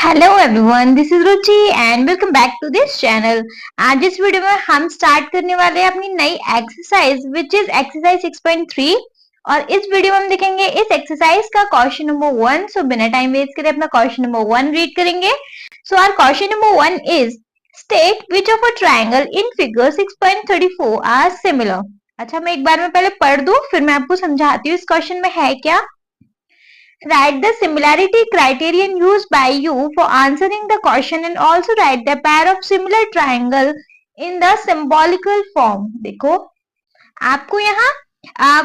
Hello everyone, this is Ruchi and welcome back to this channel. आज इस video में हम स्टार्ट करने वाले हैं अपनी नई एक्सरसाइज विच इज एक्सरसाइज 6.3। और इस वीडियो में हम देखेंगे इस एक्सरसाइज का क्वेश्चन नंबर 1। सो बिना टाइम वेस्ट करे अपना क्वेश्चन नंबर 1 रीड करेंगे। So our question number 1 is state which of a triangle in figure 6.34 are similar. अच्छा, मैं एक बार में पहले पढ़ दूं फिर मैं आपको समझाती हूँ इस क्वेश्चन में है क्या। Write the similarity criterion used by you for answering the question and also write the pair of similar triangle in the symbolical form। देखो, आपको यहाँ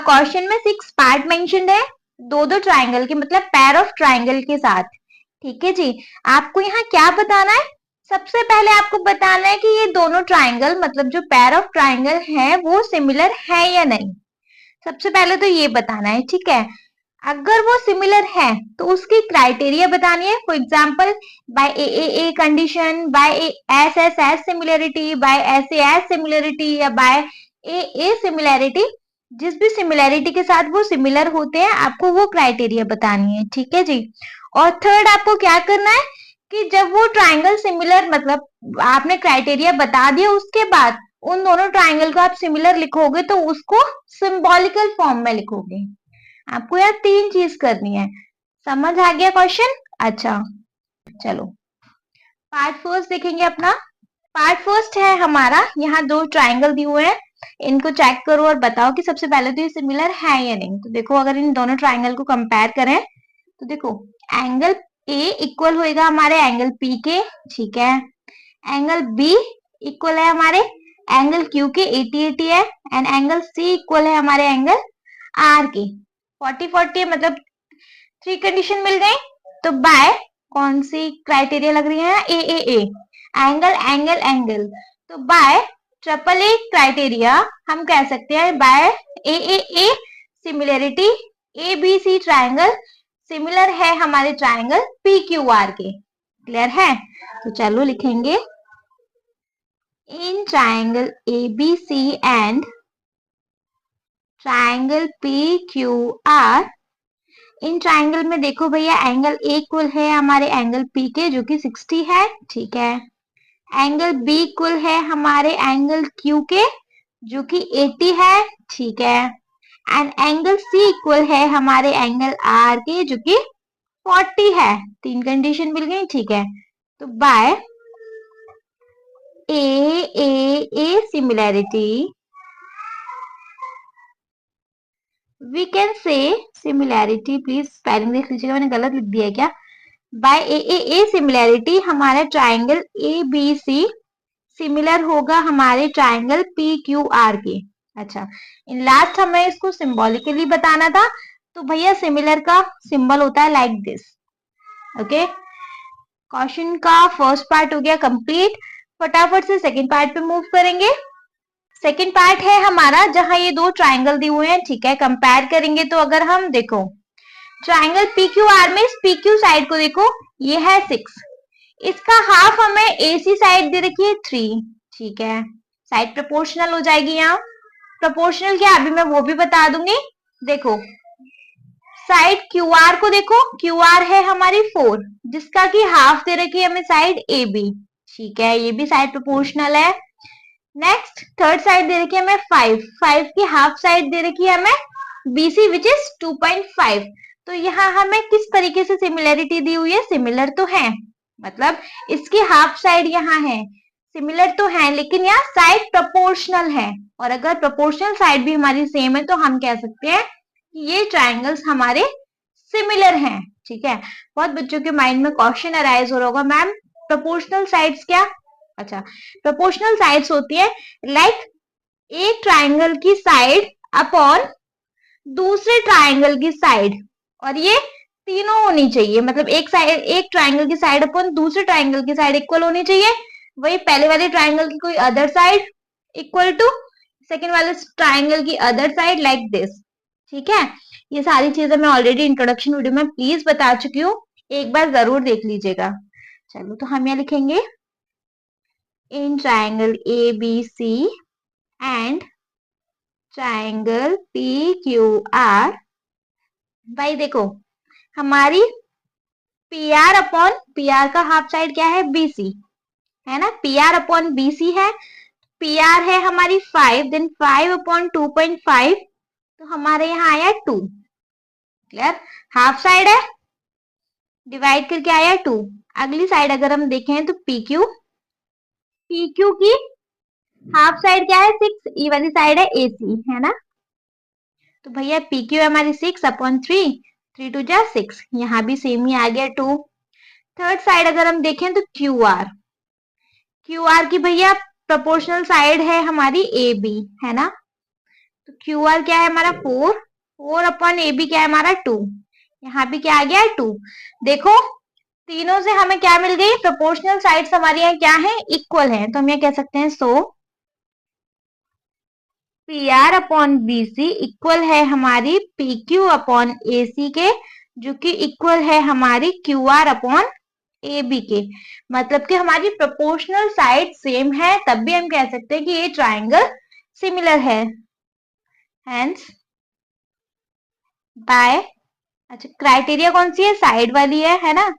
क्वेश्चन में 6 पार्ट मेंशन्ड है, दो दो ट्राइंगल के मतलब पैर ऑफ ट्राइंगल के साथ। ठीक है जी। आपको यहाँ क्या बताना है? सबसे पहले आपको बताना है कि ये दोनों ट्राइंगल मतलब जो पैर ऑफ ट्राइंगल है वो सिमिलर है या नहीं। सबसे पहले तो ये बताना है, ठीक है। अगर वो सिमिलर है तो उसकी क्राइटेरिया बतानी है। For example, by A condition, by S S S similarity, by S S similarity या बाय ए सिमिलरिटी। जिस भी सिमिलरिटी के साथ वो सिमिलर होते हैं आपको वो क्राइटेरिया बतानी है। ठीक है जी। और थर्ड आपको क्या करना है कि जब वो ट्राइंगल सिमिलर मतलब आपने क्राइटेरिया बता दिया उसके बाद उन दोनों ट्राइंगल को आप सिमिलर लिखोगे तो उसको सिंबॉलिकल फॉर्म में लिखोगे। आपको यार 3 चीज करनी है। समझ आ गया क्वेश्चन? अच्छा, चलो पार्ट फर्स्ट देखेंगे अपना। पार्ट फर्स्ट है हमारा, यहाँ दो ट्राइंगल दिए हुए हैं, इनको चेक करो और बताओ कि सबसे पहले तो ये सिमिलर है या नहीं। तो देखो, अगर इन दोनों ट्राइंगल को कंपेयर करें तो देखो, एंगल ए इक्वल होएगा हमारे एंगल पी के, ठीक है। एंगल बी इक्वल है हमारे एंगल क्यू के, 80-80 है। एंड एंगल सी इक्वल है हमारे एंगल आर के, 40-40 है। मतलब 3 कंडीशन मिल गई। तो बाय कौन सी क्राइटेरिया लग रही है? A angle angle angle. तो बाय ट्रिपल ए क्राइटेरिया हम कह सकते हैं by A similarity A B C triangle similar है हमारे ट्राइंगल पी क्यू आर के। क्लियर है? तो चलो लिखेंगे in triangle A B C and triangle P Q R. इन ट्राइंगल में देखो भैया, एंगल ए इक्वल है हमारे एंगल पी के जो कि 60 है, ठीक है। एंगल बी इक्वल है हमारे एंगल क्यू के जो कि 80 है, ठीक है। एंड एंगल सी इक्वल है हमारे एंगल आर के जो कि 40 है। 3 कंडीशन मिल गई, ठीक है। तो by A similarity we can say similarity, please spelling देख लीजिएगा, मैंने गलत लिख दिया है क्या। बाय ए सिमिलैरिटी हमारा triangle A B C similar होगा हमारे ट्राइंगल पी क्यू आर के। अच्छा, इन लास्ट हमें इसको सिंबॉलिकली बताना था। तो भैया सिमिलर का सिंबल होता है लाइक दिस। ओके, क्वेश्चन का फर्स्ट पार्ट हो गया कंप्लीट। फटाफट से सेकंड पार्ट पे मूव करेंगे। सेकंड पार्ट है हमारा जहां ये दो ट्राइंगल दिए हुए हैं, ठीक है। कंपेयर करेंगे तो अगर हम देखो ट्राइंगल पी क्यू आर में इस पी क्यू साइड को देखो, ये है 6, इसका हाफ हमें एसी साइड दे रखी है 3, ठीक है। साइड प्रोपोर्शनल हो जाएगी यहाँ। प्रोपोर्शनल क्या अभी मैं वो भी बता दूंगी। देखो साइड क्यू आर को देखो, क्यू आर है हमारी 4 जिसका की हाफ दे रखी है हमें साइड ए बी, ठीक है। ये भी साइड प्रोपोर्शनल है। नेक्स्ट थर्ड साइड दे रखी है हमें 5 की हाफ साइड दे रखी है हमें बीसी विच इज 2.5। तो यहाँ हमें किस तरीके से सिमिलरिटी दी हुई है? सिमिलर तो है, मतलब इसकी हाफ साइड यहाँ है, सिमिलर तो है, लेकिन यहाँ साइड प्रोपोर्शनल है। और अगर प्रोपोर्शनल साइड भी हमारी सेम है तो हम कह सकते हैं कि ये ट्राइंगल्स हमारे सिमिलर हैं, ठीक है। बहुत बच्चों के माइंड में क्वेश्चन अराइज हो रहा होगा, मैम प्रोपोर्शनल साइड्स क्या? अच्छा, प्रोपोर्शनल साइड्स होती है लाइक एक ट्राइंगल की साइड अपॉन दूसरे ट्राइंगल की साइड, और ये तीनों होनी चाहिए। मतलब एक साइड, एक ट्राइंगल की साइड अपॉन दूसरे ट्राइंगल की साइड इक्वल होनी चाहिए। वही पहले वाले ट्राइंगल की कोई other side equal to second वाले ट्राइंगल की अदर साइड लाइक दिस, ठीक है। ये सारी चीजें मैं ऑलरेडी इंट्रोडक्शन वीडियो में प्लीज बता चुकी हूँ, एक बार जरूर देख लीजिएगा। चलो, तो हम यहाँ लिखेंगे in triangle A B C and triangle P Q R. भाई देखो, हमारी P R upon P R का हाफ साइड क्या है, बीसी, है ना, पी आर अपॉन बीसी है। पी आर है हमारी 5, देन 5 अपॉन 2.5, तो हमारे यहाँ आया 2। क्लियर, हाफ साइड है, डिवाइड करके आया 2। अगली साइड अगर हम देखें तो पी क्यू, पी क्यू की हाफ साइड क्या है, 6, ई वाली साइड है एसी, है ना, तो भैया पी क्यू हमारी 6 अपॉन 3, 3 टू जा 6, यहाँ भी सेम ही आ गया 2। थर्ड साइड अगर हम देखें तो क्यू आर, क्यू आर की भैया प्रोपोर्शनल साइड है हमारी ए बी, है ना, तो क्यू आर क्या है हमारा 4, 4 अपॉन ए बी क्या है हमारा 2, यहाँ भी क्या आ गया 2। देखो तीनों से हमें क्या मिल गई, प्रोपोर्शनल साइड्स हमारी यहाँ क्या है, इक्वल है, तो हम ये कह सकते हैं so P R upon B C equal है हमारी P Q upon A C के, जो कि इक्वल है हमारी Q R upon A B के। मतलब कि हमारी प्रोपोर्शनल साइड सेम है, तब भी हम कह सकते हैं कि ये ट्राइंगल सिमिलर है। हेंस बाय, अच्छा क्राइटेरिया कौन सी है, साइड वाली है ना,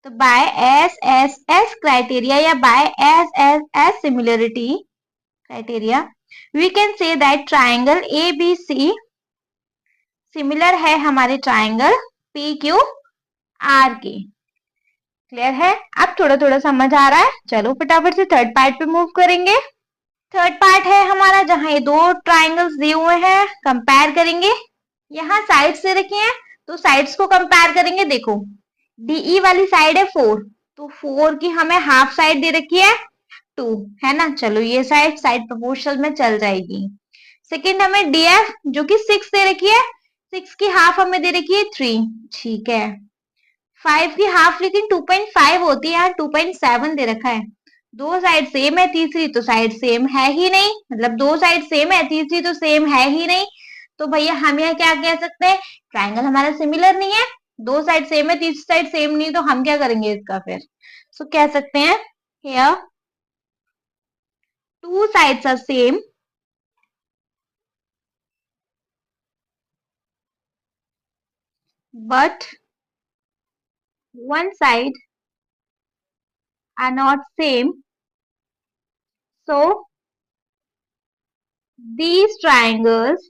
तो by S S S criteria या by S S S similarity criteria we can say that triangle A B C similar है हमारे ट्राइंगल पी क्यू आर के। क्लियर है, अब थोड़ा थोड़ा समझ आ रहा है। चलो फटाफट से थर्ड पार्ट पे मूव करेंगे। थर्ड पार्ट है हमारा जहां ये दो ट्राइंगल्स दिए हुए हैं, कंपेयर करेंगे। यहाँ साइड्स दे रखी हैं तो साइड्स को कंपेयर करेंगे। देखो डीई वाली साइड है 4, तो 4 की हमें हाफ साइड दे रखी है 2, है ना, चलो ये साइड साइड प्रोपोर्शनल में चल जाएगी। सेकंड हमें डीएफ जो कि 6 दे रखी है, 6 की हाफ हमें दे रखी है 3, ठीक है। 5 की हाफ लेकिन 2.5 होती है, यहाँ 2.7 दे रखा है। दो साइड सेम है, तीसरी तो साइड सेम है ही नहीं, मतलब दो साइड सेम है, तीसरी तो सेम है ही नहीं, तो भैया हम यहाँ क्या कह सकते हैं, ट्राइंगल हमारा सिमिलर नहीं है। दो साइड सेम है, तीसरी साइड सेम नहीं, तो हम क्या करेंगे इसका फिर, सो कह सकते हैं here two sides are same but one side are not same, so these triangles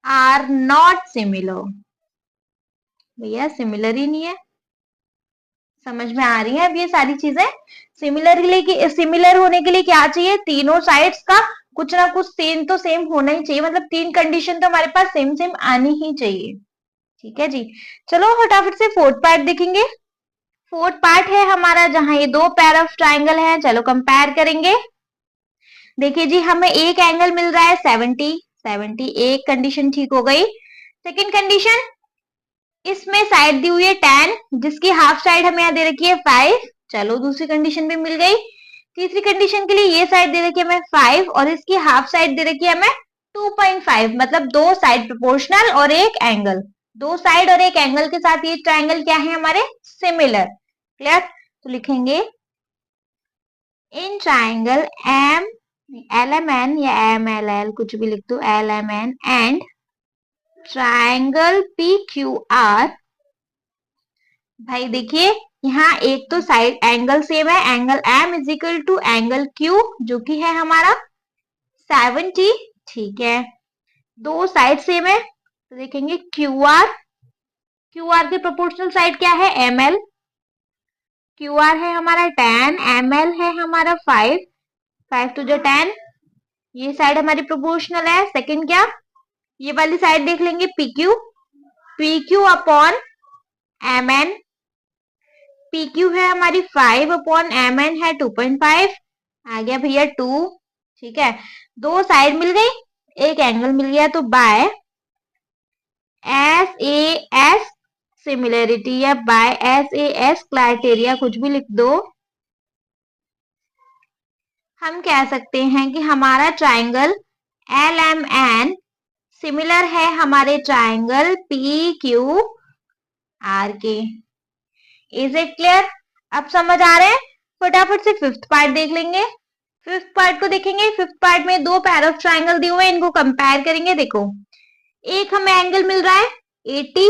are not similar। भैया सिमिलर ही नहीं है, समझ में आ रही है अब ये सारी चीजें। सिमिलर होने के लिए क्या चाहिए, तीनों साइड्स का कुछ ना कुछ सेम तो सेम होना ही चाहिए, मतलब तीन कंडीशन तो हमारे पास सेम सेम आनी ही चाहिए। ठीक है जी, चलो फटाफट से फोर्थ पार्ट देखेंगे। फोर्थ पार्ट है हमारा जहां ये दो पेयर ऑफ ट्राइंगल है, चलो कंपेयर करेंगे। देखिए जी हमें एक एंगल मिल रहा है 70, 70 एक कंडीशन ठीक हो गई। सेकंड कंडीशन, इसमें साइड दी हुई है 10, जिसकी हाफ साइड हमें यहाँ दे रखी है 5, चलो दूसरी कंडीशन भी मिल गई। तीसरी कंडीशन के लिए ये साइड दे रखी है हमें 5 और इसकी हाफ साइड दे रखी है हमें 2.5, मतलब दो साइड प्रोपोर्शनल और एक एंगल, दो साइड और एक एंगल के साथ ये ट्राइंगल क्या है हमारे, सिमिलर। क्लियर, तो लिखेंगे in triangle M L M N या एम एल एल कुछ भी लिख दो, L M N and triangle P Q R. भाई देखिए यहाँ एक तो साइड एंगल सेम है, angle M is equal to angle Q जो कि है हमारा 70, ठीक है। दो साइड सेम है तो देखेंगे क्यू आर, क्यू आर की प्रोपोर्शनल साइड क्या है एम एल, क्यू आर है हमारा 10, एम एल है हमारा 5, 5 टू जो 10, ये साइड हमारी प्रोपोर्शनल है। सेकंड क्या, ये वाली साइड देख लेंगे P Q, P Q upon M N, P Q है हमारी 5 अपॉन एम एन है 2.5, आ गया भैया 2, ठीक है। दो साइड मिल गई, एक एंगल मिल गया, तो by S A S similarity या by S A S criteria कुछ भी लिख दो, हम कह सकते हैं कि हमारा triangle L M N similar है हमारे ट्राइंगल पी क्यू आर के। इज इट क्लियर, अब समझ आ रहे हैं। फटाफट से फिफ्थ पार्ट देख लेंगे। फिफ्थ पार्ट को देखेंगे। फिफ्थ पार्ट में दो पैर ऑफ ट्राइंगल दिए हुए हैं, इनको कंपेयर करेंगे। देखो एक हमें एंगल मिल रहा है 80,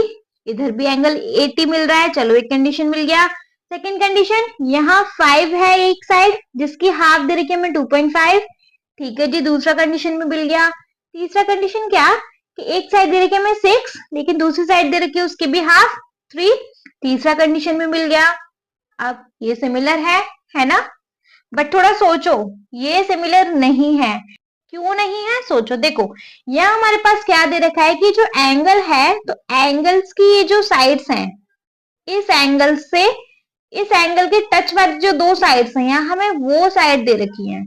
इधर भी एंगल 80 मिल रहा है। चलो एक कंडीशन मिल गया। सेकंड कंडीशन, यहाँ 5 है एक साइड जिसकी हाफ दे रखी है हमें 2.5। ठीक है जी, दूसरा कंडीशन में मिल गया। तीसरा कंडीशन क्या कि एक साइड दे रखी है हमें 6 लेकिन दूसरी साइड दे रखी है उसकी भी हाफ 3। तीसरा कंडीशन में मिल गया। अब ये सिमिलर है ना? बट थोड़ा सोचो, ये सिमिलर नहीं है। क्यों नहीं है सोचो। देखो यहाँ हमारे पास क्या दे रखा है कि जो एंगल है, तो एंगल्स की ये जो साइड्स हैं, इस एंगल से इस एंगल के टच वाली जो दो साइड्स हैं, यहाँ हमें वो साइड दे रखी है।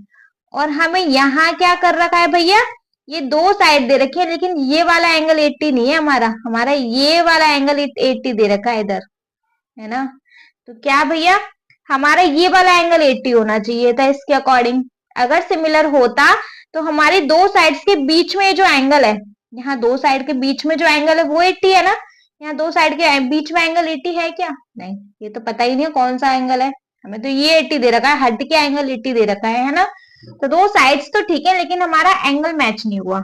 और हमें यहाँ क्या कर रखा है भैया, ये दो साइड दे रखी है, लेकिन ये वाला एंगल 80 नहीं है हमारा, हमारा ये वाला एंगल 80 दे रखा है इधर, है ना? तो क्या भैया, हमारा ये वाला एंगल 80 होना चाहिए था इसके अकॉर्डिंग। अगर सिमिलर होता तो हमारी दो साइड्स के बीच में जो एंगल है, यहाँ दो साइड के बीच में जो एंगल है वो 80 है ना? यहाँ दो साइड के बीच में एंगल 80 है क्या? नहीं, ये तो पता ही नहीं है कौन सा एंगल है। हमें तो ये 80 दे रखा है, हट के एंगल 80 दे रखा है ना? तो दो साइड्स तो ठीक है, लेकिन हमारा एंगल मैच नहीं हुआ,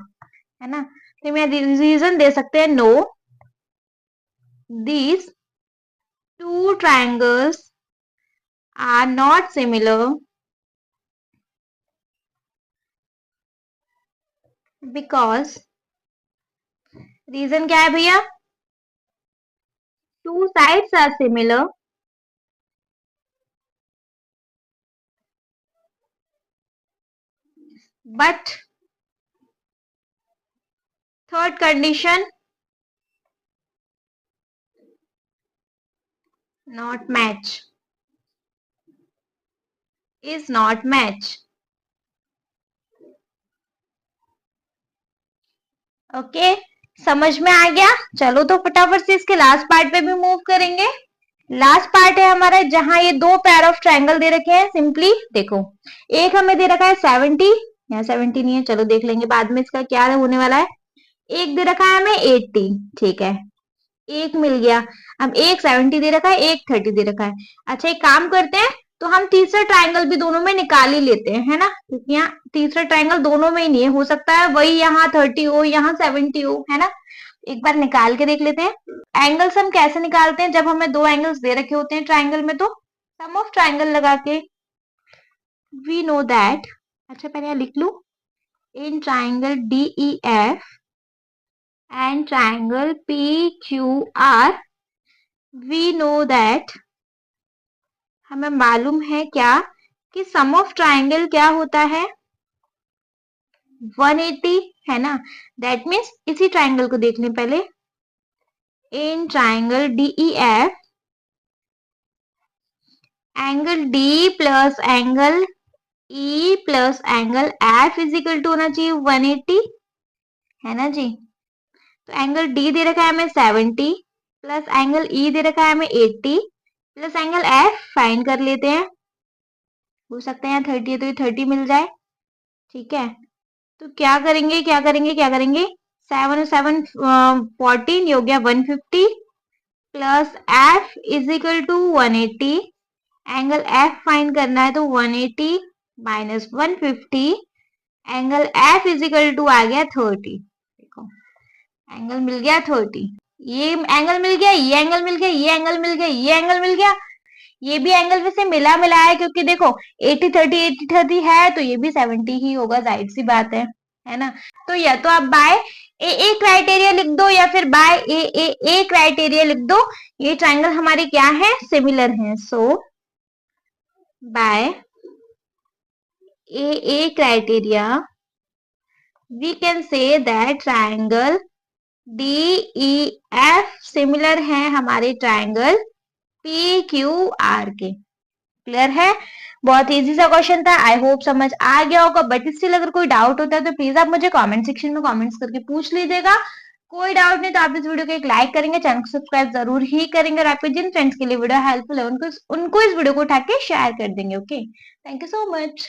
है ना? तो मैं रीजन दे सकते हैं, no, these two triangles are not similar because, reason क्या है भैया? Two sides are similar but third condition not match, is not match. Okay, समझ में आ गया? चलो तो फटाफट से इसके लास्ट पार्ट पे भी मूव करेंगे। लास्ट पार्ट है हमारा जहां ये दो पेयर ऑफ ट्रायंगल दे रखे हैं। सिंपली देखो, एक हमें दे रखा है 70, यहाँ 70 नहीं है, चलो देख लेंगे बाद में इसका क्या होने वाला है। एक दे रखा है हमें 80, ठीक है, एक मिल गया। अब एक 70 दे रखा है, एक 30 दे रखा है। अच्छा एक काम करते हैं, तो हम तीसरा ट्रायंगल भी दोनों में निकाल ही लेते हैं, है ना? क्योंकि यहाँ तीसरा ट्रायंगल दोनों में ही नहीं है, हो सकता है वही यहाँ 30 हो, यहाँ 70 हो, है ना? एक बार निकाल के देख लेते हैं। एंगल्स हम कैसे निकालते हैं, जब हमें दो एंगल्स दे रखे होते हैं ट्रायंगल में, तो सम ऑफ ट्रायंगल लगा के वी नो दैट। अच्छा पहले लिख लू, इन triangle DEF and triangle PQR we know that, हमें मालूम है क्या कि सम ऑफ ट्रायंगल क्या होता है, 180, है ना? दैट मीन्स इसी ट्रायंगल को देख लें पहले। In triangle DEF angle D plus angle E plus angle F is equal to होना चाहिए 180, है ना जी? तो एंगल D दे रखा है हमें 70 प्लस एंगल E दे रखा है हमें 80 प्लस एंगल F फाइंड कर लेते हैं। हो सकता है यहाँ 30 है तो ये 30 मिल जाए, ठीक है? तो क्या करेंगे 7 7 14 हो गया 150 plus F is equal to 180। Angle F find करना है तो 180 minus 150, angle F is equal to आ गया 30। देखो एंगल मिल गया 30, ये एंगल मिल गया, ये एंगल मिल गया, ये एंगल मिल गया, ये एंगल मिल गया, ये भी एंगल वैसे मिला है क्योंकि देखो 80 30 है तो ये भी 70 ही होगा, जाहिर सी बात है ना? तो या तो आप बाय ए क्राइटेरिया लिख दो या फिर बाय ए क्राइटेरिया लिख दो, ये ट्रायंगल हमारे क्या है, सिमिलर हैं। So by A criteria we can say that triangle DEF similar है हमारे ट्रायंगल PQR के। क्लियर है? बहुत इजी सा क्वेश्चन था, आई होप समझ आ गया होगा। बट स्टिल अगर कोई डाउट होता है तो प्लीज आप मुझे कमेंट सेक्शन में कमेंट्स करके पूछ लीजिएगा। कोई डाउट नहीं तो आप इस वीडियो को एक लाइक करेंगे, चैनल को सब्सक्राइब जरूर ही करेंगे, और आपके जिन फ्रेंड्स के लिए वीडियो हेल्पफुल है उनको इस वीडियो को उठा के शेयर कर देंगे। Okay, thank you so much.